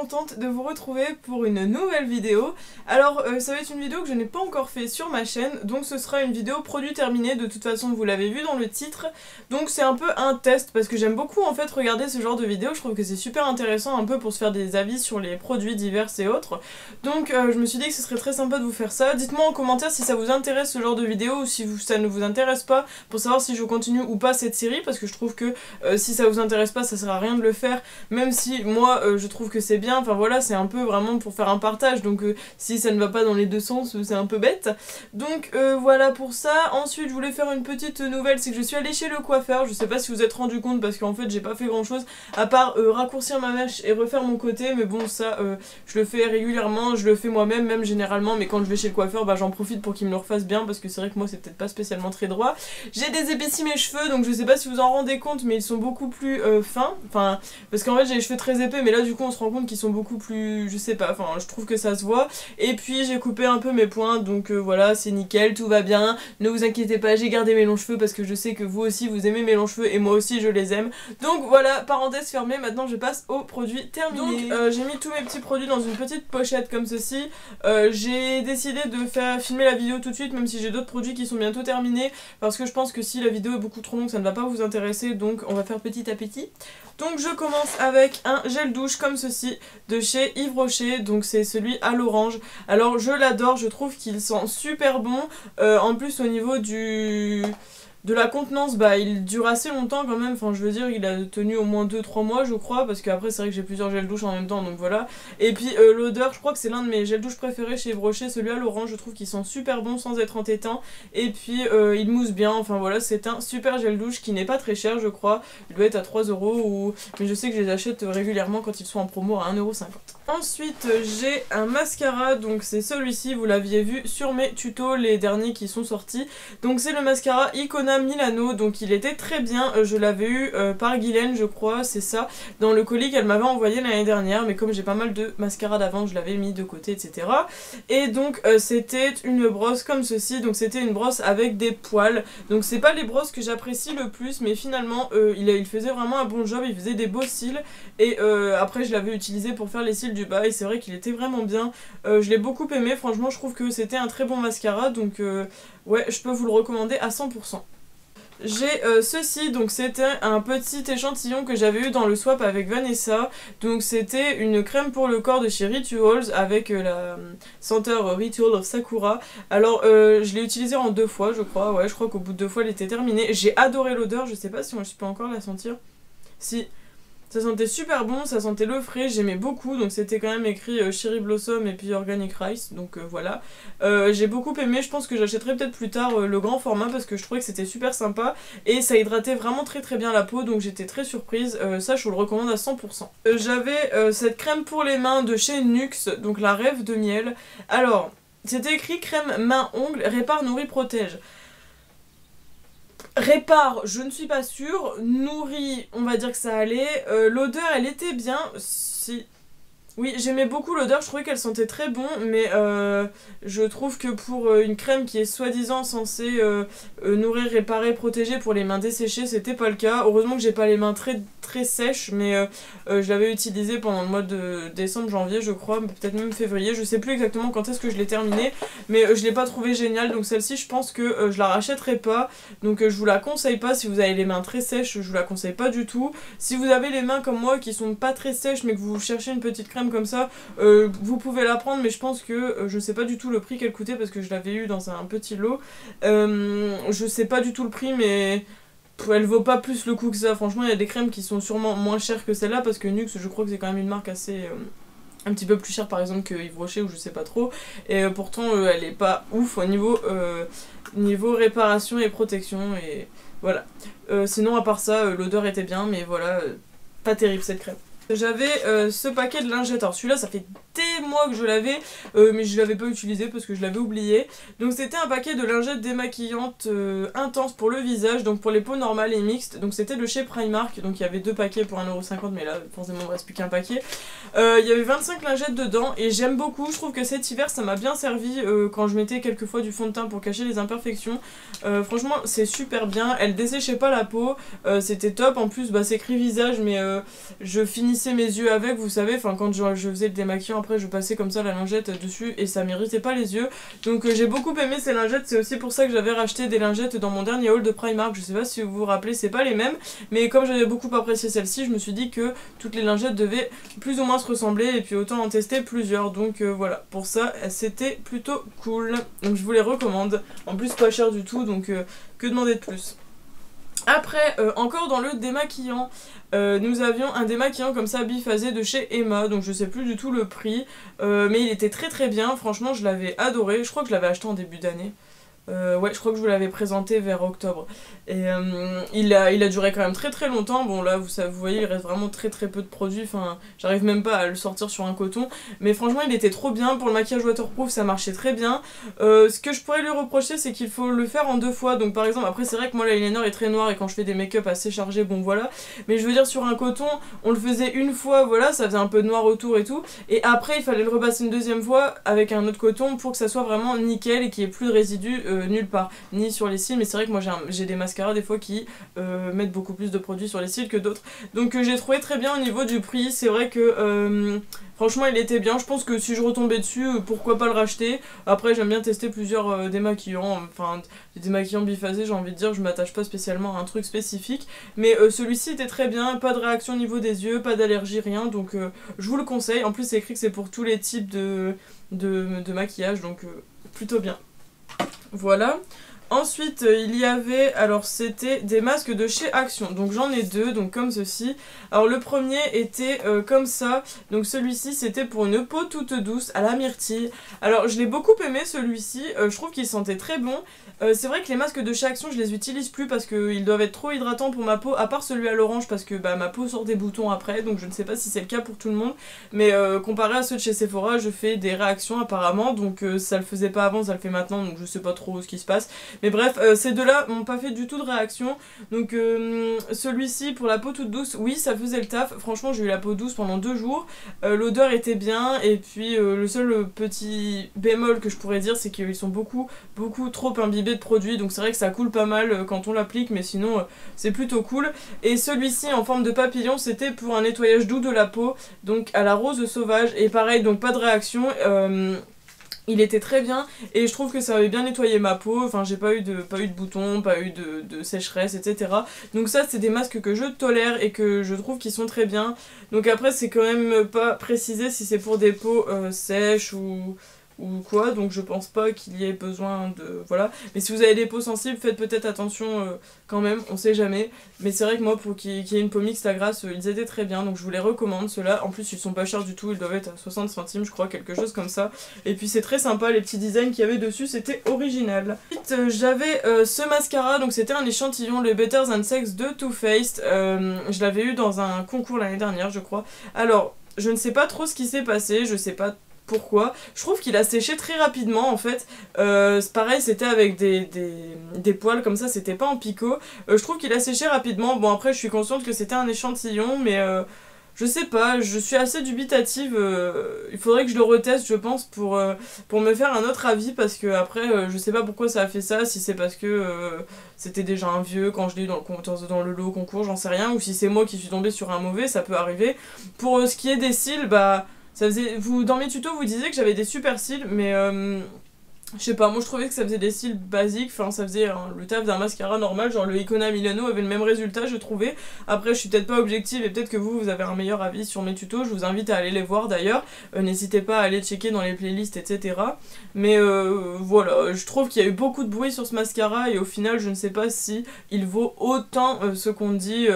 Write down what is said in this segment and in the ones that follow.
contente de vous retrouver pour une nouvelle vidéo. Alors ça va être une vidéo que je n'ai pas encore fait sur ma chaîne, donc ce sera une vidéo produit terminé, de toute façon vous l'avez vu dans le titre. Donc c'est un peu un test parce que j'aime beaucoup en fait regarder ce genre de vidéos, je trouve que c'est super intéressant un peu pour se faire des avis sur les produits divers et autres. Donc je me suis dit que ce serait très sympa de vous faire ça. Dites-moi en commentaire si ça vous intéresse ce genre de vidéo ou si ça ne vous intéresse pas, pour savoir si je continue ou pas cette série, parce que je trouve que si ça vous intéresse pas ça sert à rien de le faire, même si moi je trouve que c'est bien, enfin voilà, c'est un peu vraiment pour faire un partage, donc si ça ne va pas dans les deux sens c'est un peu bête. Donc voilà pour ça. Ensuite je voulais faire une petite nouvelle, c'est que je suis allée chez le coiffeur, je sais pas si vous êtes rendu compte parce qu'en fait j'ai pas fait grand chose à part raccourcir ma mèche et refaire mon côté, mais bon ça je le fais régulièrement, je le fais moi-même même généralement, mais quand je vais chez le coiffeur bah j'en profite pour qu'il me le refasse bien, parce que c'est vrai que moi c'est peut-être pas spécialement très droit. J'ai désépaissi mes cheveux, donc je sais pas si vous en rendez compte mais ils sont beaucoup plus fins, enfin parce qu'en fait j'ai les cheveux très épais, mais là du coup on se rend compte qu'ils sont beaucoup plus, je sais pas, enfin je trouve que ça se voit. Et puis j'ai coupé un peu mes pointes, donc voilà, c'est nickel, tout va bien, ne vous inquiétez pas, j'ai gardé mes longs cheveux parce que je sais que vous aussi vous aimez mes longs cheveux et moi aussi je les aime. Donc voilà, parenthèse fermée, maintenant je passe aux produits terminés. Donc j'ai mis tous mes petits produits dans une petite pochette comme ceci. J'ai décidé de filmer la vidéo tout de suite, même si j'ai d'autres produits qui sont bientôt terminés, parce que je pense que si la vidéo est beaucoup trop longue ça ne va pas vous intéresser, donc on va faire petit à petit. Donc je commence avec un gel douche comme ceci de chez Yves Rocher, donc c'est celui à l'orange. Alors je l'adore, je trouve qu'il sent super bon, en plus au niveau de la contenance, bah il dure assez longtemps quand même, enfin je veux dire il a tenu au moins 2-3 mois je crois, parce qu'après c'est vrai que j'ai plusieurs gels douche en même temps, donc voilà. Et puis l'odeur, je crois que c'est l'un de mes gels douche préférés chez Yves Rocher, celui à l'orange, je trouve qu'il sent super bon sans être entêtant, et puis il mousse bien, enfin voilà, c'est un super gel douche qui n'est pas très cher je crois, il doit être à 3 €, ou... mais je sais que je les achète régulièrement quand ils sont en promo à 1,50 €. Ensuite j'ai un mascara, donc c'est celui-ci, vous l'aviez vu sur mes tutos, les derniers qui sont sortis, donc c'est le mascara Icona Milano, donc il était très bien, je l'avais eu par Guylaine je crois, c'est ça, dans le colis qu'elle m'avait envoyé l'année dernière, mais comme j'ai pas mal de mascara d'avant je l'avais mis de côté etc. Et donc c'était une brosse comme ceci, donc c'était une brosse avec des poils, donc c'est pas les brosses que j'apprécie le plus, mais finalement il faisait vraiment un bon job, il faisait des beaux cils, et après je l'avais utilisé pour faire les cils du bas et c'est vrai qu'il était vraiment bien, je l'ai beaucoup aimé, franchement je trouve que c'était un très bon mascara, donc ouais je peux vous le recommander à 100%. J'ai ceci, donc c'était un petit échantillon que j'avais eu dans le swap avec Vanessa, donc c'était une crème pour le corps de chez Rituals avec la senteur Ritual of Sakura. Alors je l'ai utilisée en 2 fois je crois, ouais je crois qu'au bout de 2 fois elle était terminée, j'ai adoré l'odeur, je sais pas si je peux encore la sentir, si... Ça sentait super bon, ça sentait le frais, j'aimais beaucoup, donc c'était quand même écrit Cherry Blossom et puis Organic Rice, donc voilà. J'ai beaucoup aimé, je pense que j'achèterai peut-être plus tard le grand format parce que je trouvais que c'était super sympa et ça hydratait vraiment très bien la peau, donc j'étais très surprise, ça je vous le recommande à 100%. J'avais cette crème pour les mains de chez Nuxe, donc la Rêve de miel. Alors, c'était écrit crème main-ongles, répare, nourrit, protège. Répare, je ne suis pas sûre. Nourrit, on va dire que ça allait. L'odeur, elle était bien. Si... Oui, j'aimais beaucoup l'odeur, je trouvais qu'elle sentait très bon, mais je trouve que pour une crème qui est soi-disant censée nourrir, réparer, protéger pour les mains desséchées, c'était pas le cas. Heureusement que j'ai pas les mains très sèches, mais je l'avais utilisée pendant le mois de décembre, janvier je crois, peut-être même février, je sais plus exactement quand est-ce que je l'ai terminée, mais je l'ai pas trouvée géniale, donc celle-ci je pense que je la rachèterai pas, donc je vous la conseille pas. Si vous avez les mains très sèches, je vous la conseille pas du tout. Si vous avez les mains comme moi qui sont pas très sèches mais que vous cherchez une petite crème comme ça, vous pouvez la prendre, mais je pense que je sais pas du tout le prix qu'elle coûtait parce que je l'avais eu dans un petit lot, je sais pas du tout le prix, mais elle vaut pas plus le coup que ça. Franchement il y a des crèmes qui sont sûrement moins chères que celle-là, parce que Nuxe je crois que c'est quand même une marque assez un petit peu plus chère par exemple que Yves Rocher ou je sais pas trop, et pourtant elle est pas ouf au niveau réparation et protection, et voilà. Sinon à part ça l'odeur était bien, mais voilà, pas terrible cette crème. J'avais ce paquet de lingettes, alors celui-là ça fait des des mois que je l'avais, mais je l'avais pas utilisé parce que je l'avais oublié. Donc c'était un paquet de lingettes démaquillantes intenses pour le visage, donc pour les peaux normales et mixtes. Donc c'était de chez Primark, donc il y avait 2 paquets pour 1,50 €, mais là forcément il me reste plus qu'un paquet. Il y avait 25 lingettes dedans et j'aime beaucoup, je trouve que cet hiver ça m'a bien servi quand je mettais quelquefois du fond de teint pour cacher les imperfections. Franchement c'est super bien, elle desséchait pas la peau, c'était top. En plus bah, c'est écrit visage, mais je finissais mes yeux avec, vous savez, enfin quand je faisais le démaquillant, après je passais comme ça la lingette dessus et ça m'irritait pas les yeux. Donc j'ai beaucoup aimé ces lingettes, c'est aussi pour ça que j'avais racheté des lingettes dans mon dernier haul de Primark. Je sais pas si vous vous rappelez, c'est pas les mêmes, mais comme j'avais beaucoup apprécié celle-ci, je me suis dit que toutes les lingettes devaient plus ou moins se ressembler et puis autant en tester plusieurs. Donc voilà, pour ça c'était plutôt cool, donc je vous les recommande. En plus pas cher du tout, donc que demander de plus. Après, encore dans le démaquillant, nous avions un démaquillant comme ça biphasé de chez Emma, donc je sais plus du tout le prix, mais il était très bien, franchement je l'avais adoré, je crois que je l'avais acheté en début d'année. Ouais, je crois que je vous l'avais présenté vers octobre. Et il a duré quand même très longtemps. Bon là, vous voyez, il reste vraiment très peu de produits. Enfin, j'arrive même pas à le sortir sur un coton. Mais franchement, il était trop bien. Pour le maquillage waterproof, ça marchait très bien. Ce que je pourrais lui reprocher, c'est qu'il faut le faire en 2 fois. Donc par exemple, après c'est vrai que moi l'eyeliner est très noir et quand je fais des make-up assez chargés, bon voilà. Mais je veux dire, sur un coton, on le faisait une fois, voilà, ça faisait un peu de noir autour et tout. Et après, il fallait le repasser une 2e fois avec un autre coton pour que ça soit vraiment nickel et qu'il n'y ait plus de résidus nulle part, ni sur les cils. Mais c'est vrai que moi j'ai des mascaras des fois qui mettent beaucoup plus de produits sur les cils que d'autres, donc j'ai trouvé très bien au niveau du prix. C'est vrai que franchement il était bien, je pense que si je retombais dessus, pourquoi pas le racheter. Après j'aime bien tester plusieurs démaquillants, enfin des démaquillants biphasés, j'ai envie de dire, je m'attache pas spécialement à un truc spécifique, mais celui-ci était très bien, pas de réaction au niveau des yeux, pas d'allergie, rien, donc je vous le conseille. En plus c'est écrit que c'est pour tous les types de maquillage, donc plutôt bien. Voilà. Ensuite, il y avait, alors c'était des masques de chez Action, donc j'en ai 2, donc comme ceci. Alors le premier était comme ça, donc celui-ci c'était pour une peau toute douce à la myrtille. Alors je l'ai beaucoup aimé celui-ci, je trouve qu'il sentait très bon. C'est vrai que les masques de chez Action je les utilise plus parce qu'ils doivent être trop hydratants pour ma peau, à part celui à l'orange parce que bah, ma peau sort des boutons après, donc je ne sais pas si c'est le cas pour tout le monde. Mais comparé à ceux de chez Sephora, je fais des réactions apparemment, donc ça le faisait pas avant, ça le fait maintenant, donc je sais pas trop ce qui se passe. Mais bref, ces deux-là m'ont pas fait du tout de réaction. Donc celui-ci pour la peau toute douce, oui ça faisait le taf. Franchement j'ai eu la peau douce pendant 2 jours. L'odeur était bien. Et puis le seul petit bémol que je pourrais dire, c'est qu'ils sont beaucoup trop imbibés de produits. Donc c'est vrai que ça coule pas mal quand on l'applique, mais sinon c'est plutôt cool. Et celui-ci en forme de papillon, c'était pour un nettoyage doux de la peau, donc à la rose sauvage. Et pareil, donc pas de réaction. Il était très bien et je trouve que ça avait bien nettoyé ma peau, enfin j'ai pas eu de boutons, pas eu de sécheresse, etc. Donc ça c'est des masques que je tolère et que je trouve qu'ils sont très bien. Donc après c'est quand même pas précisé si c'est pour des peaux sèches ou quoi, donc je pense pas qu'il y ait besoin de... voilà. Mais si vous avez des peaux sensibles, faites peut-être attention quand même, on sait jamais. Mais c'est vrai que moi, pour qu'il y ait une peau mixte à grasse, ils étaient très bien, donc je vous les recommande, ceux-là. En plus, ils sont pas chers du tout, ils doivent être à 60 centimes, je crois, quelque chose comme ça. Et puis c'est très sympa, les petits designs qu'il y avait dessus, c'était original. Ensuite, j'avais ce mascara, donc c'était un échantillon, le Better Than Sex de Too Faced. Je l'avais eu dans un concours l'année dernière, je crois. Alors, je ne sais pas trop ce qui s'est passé, je sais pas pourquoi. Je trouve qu'il a séché très rapidement en fait. Pareil, c'était avec des poils comme ça, c'était pas en picot. Je trouve qu'il a séché rapidement. Bon après je suis consciente que c'était un échantillon, mais je sais pas, je suis assez dubitative. Il faudrait que je le reteste je pense pour me faire un autre avis, parce que après je sais pas pourquoi ça a fait ça, si c'est parce que c'était déjà un vieux quand je l'ai eu dans le lot concours, j'en sais rien, ou si c'est moi qui suis tombée sur un mauvais, ça peut arriver. Pour ce qui est des cils, bah... ça faisait, dans mes tutos vous disiez que j'avais des super cils, mais je sais pas, moi je trouvais que ça faisait des cils basiques, enfin ça faisait le taf d'un mascara normal, genre le Icona Milano avait le même résultat je trouvais. Après je suis peut-être pas objective et peut-être que vous avez un meilleur avis sur mes tutos, je vous invite à aller les voir d'ailleurs, n'hésitez pas à aller checker dans les playlists etc. Mais voilà, je trouve qu'il y a eu beaucoup de bruit sur ce mascara et au final je ne sais pas si il vaut autant ce qu'on dit,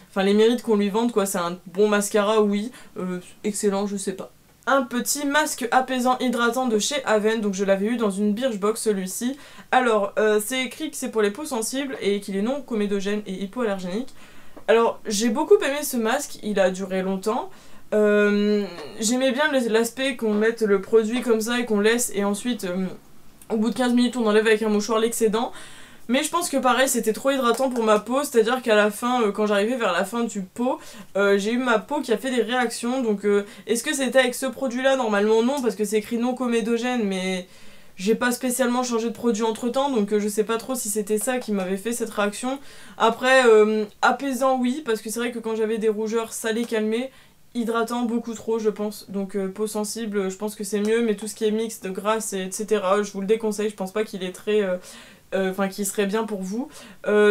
enfin les mérites qu'on lui vante quoi. C'est un bon mascara oui, excellent je sais pas. Un petit masque apaisant hydratant de chez Aven, donc je l'avais eu dans une Birchbox celui-ci. Alors c'est écrit que c'est pour les peaux sensibles et qu'il est non comédogène et hypoallergénique. Alors j'ai beaucoup aimé ce masque, il a duré longtemps. J'aimais bien l'aspect qu'on mette le produit comme ça et qu'on laisse et ensuite au bout de 15 minutes on enlève avec un mouchoir l'excédent. Mais je pense que pareil c'était trop hydratant pour ma peau, c'est-à-dire qu'à la fin, quand j'arrivais vers la fin du pot, j'ai eu ma peau qui a fait des réactions. Donc est-ce que c'était avec ce produit là? Normalement non, parce que c'est écrit non comédogène, mais j'ai pas spécialement changé de produit entre temps, donc je sais pas trop si c'était ça qui m'avait fait cette réaction. Après, apaisant oui, parce que c'est vrai que quand j'avais des rougeurs ça les calmait. Hydratant beaucoup trop je pense, donc peau sensible je pense que c'est mieux, mais tout ce qui est mixte, grasse etc. je vous le déconseille, je pense pas qu'il est très... Enfin qui serait bien pour vous.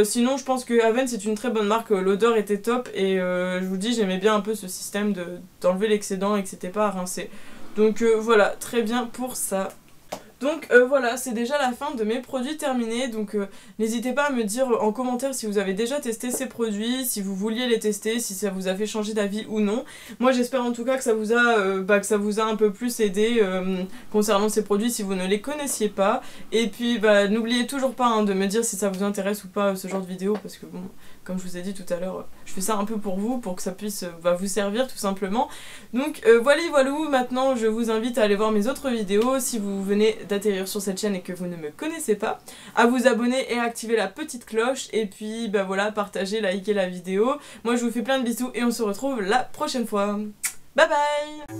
Sinon je pense que Avène c'est une très bonne marque, l'odeur était top et je vous dis j'aimais bien un peu ce système d'enlever l'excédent et que c'était pas à rincer. Donc voilà, très bien pour ça. Donc voilà, c'est déjà la fin de mes produits terminés, donc n'hésitez pas à me dire en commentaire si vous avez déjà testé ces produits, si vous vouliez les tester, si ça vous a fait changer d'avis ou non. Moi j'espère en tout cas que ça vous a un peu plus aidé concernant ces produits si vous ne les connaissiez pas. Et puis n'oubliez toujours pas de me dire si ça vous intéresse ou pas ce genre de vidéo, parce que bon, comme je vous ai dit tout à l'heure, je fais ça un peu pour vous, pour que ça puisse vous servir tout simplement. Donc voilà, maintenant je vous invite à aller voir mes autres vidéos si vous venez d'atterrir sur cette chaîne et que vous ne me connaissez pas, à vous abonner et à activer la petite cloche, et puis voilà, partagez, likez la vidéo. Moi je vous fais plein de bisous et on se retrouve la prochaine fois. Bye bye.